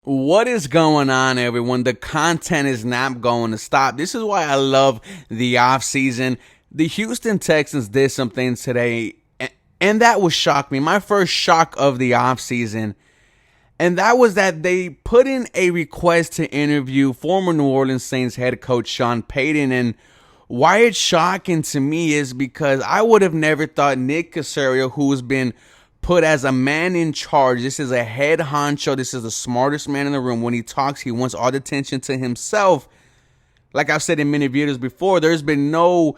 What is going on, everyone? The content is not going to stop. This is why I love the offseason. The Houston Texans did some things today, and that was shocked me. My first shock of the offseason. And that was that they put in a request to interview former New Orleans Saints head coach Sean Payton. And why it's shocking to me is because I would have never thought Nick Caserio, who's been put as a man in charge, this is a head honcho, this is the smartest man in the room. When he talks, he wants all the attention to himself. Like I've said in many videos before, there's been no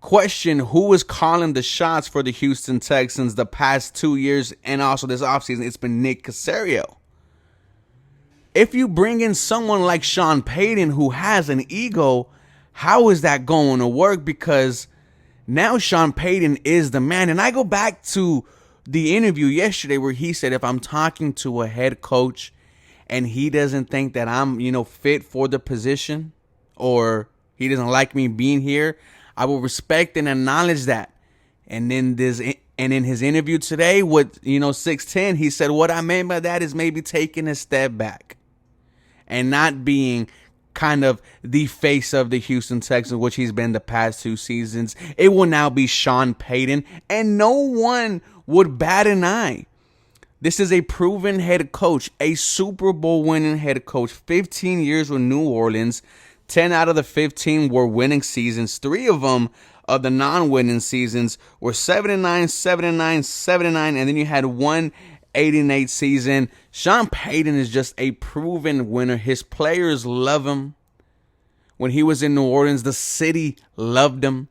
question who is calling the shots for the Houston Texans the past 2 years and also this offseason. It's been Nick Caserio. If you bring in someone like Sean Payton who has an ego, how is that going to work? Because now Sean Payton is the man. And I go back to the interview yesterday where he said, if I'm talking to a head coach and he doesn't think that I'm, fit for the position, or he doesn't like me being here, I will respect and acknowledge that. And then in his interview today with 610, he said, what I meant by that is maybe taking a step back and not being kind of the face of the Houston Texans, which he's been the past 2 seasons. It will now be Sean Payton, and no one would bat an eye. This is a proven head coach, a Super Bowl winning head coach, 15 years with New Orleans. 10 out of the 15 were winning seasons. 3 of them of the non-winning seasons were 7-9, 7-9, 7-9, and then you had one 8-8 season. Sean Payton is just a proven winner. His players love him. When he was in New Orleans, the city loved him.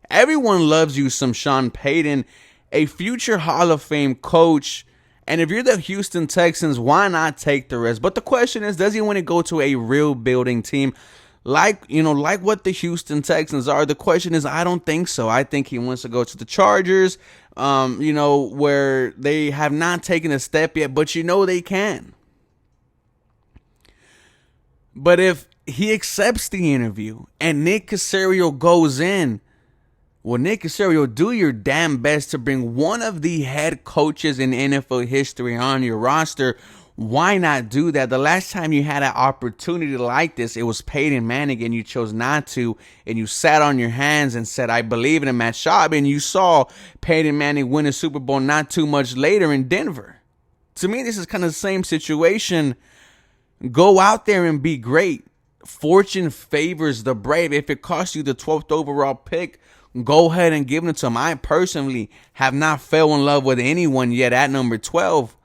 Everyone loves you some Sean Payton, a future Hall of Fame coach. And if you're the Houston Texans, why not take the risk? But the question is, does he want to go to a real building team? Like what the Houston Texans are? The question is, I don't think so. I think he wants to go to the Chargers, where they have not taken a step yet, but they can. But if he accepts the interview and Nick Caserio goes in, well, Nick Caserio, do your damn best to bring one of the head coaches in NFL history on your roster. Why not do that? The last time you had an opportunity like this, it was Peyton Manning, and you chose not to, and you sat on your hands and said, I believe in him at Schaub, and you saw Peyton Manning win a Super Bowl not too much later in Denver. To me, this is kind of the same situation. Go out there and be great. Fortune favors the brave. If it costs you the 12th overall pick, go ahead and give it to him. I personally have not fell in love with anyone yet at number 12.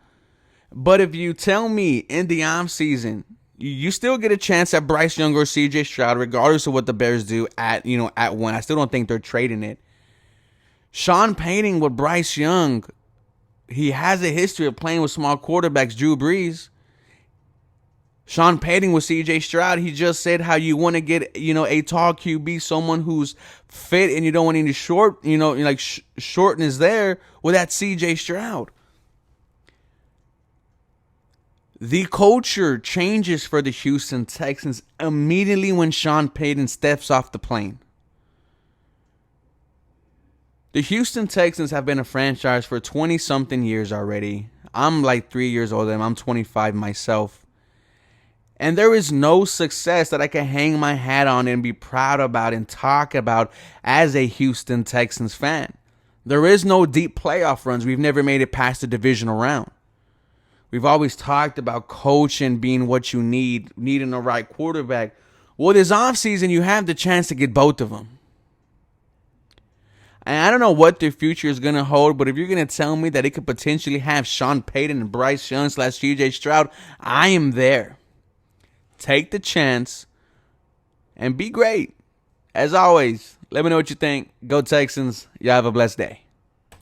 But if you tell me in the offseason, you still get a chance at Bryce Young or CJ Stroud, regardless of what the Bears do at 1. I still don't think they're trading it. Sean Payton with Bryce Young, he has a history of playing with small quarterbacks, Drew Brees. Sean Payton with CJ Stroud, he just said how you want to get, a tall QB, someone who's fit, and you don't want any short, shortness there with that CJ Stroud. The culture changes for the Houston Texans immediately when Sean Payton steps off the plane. The Houston Texans have been a franchise for 20-something years already. I'm like 3 years older than him. I'm 25 myself. And there is no success that I can hang my hat on and be proud about and talk about as a Houston Texans fan. There is no deep playoff runs. We've never made it past the divisional round. We've always talked about coaching being what you need, needing the right quarterback. Well, this offseason, you have the chance to get both of them. And I don't know what their future is going to hold, but if you're going to tell me that it could potentially have Sean Payton and Bryce Young / CJ Stroud, I am there. Take the chance and be great. As always, let me know what you think. Go Texans. Y'all have a blessed day.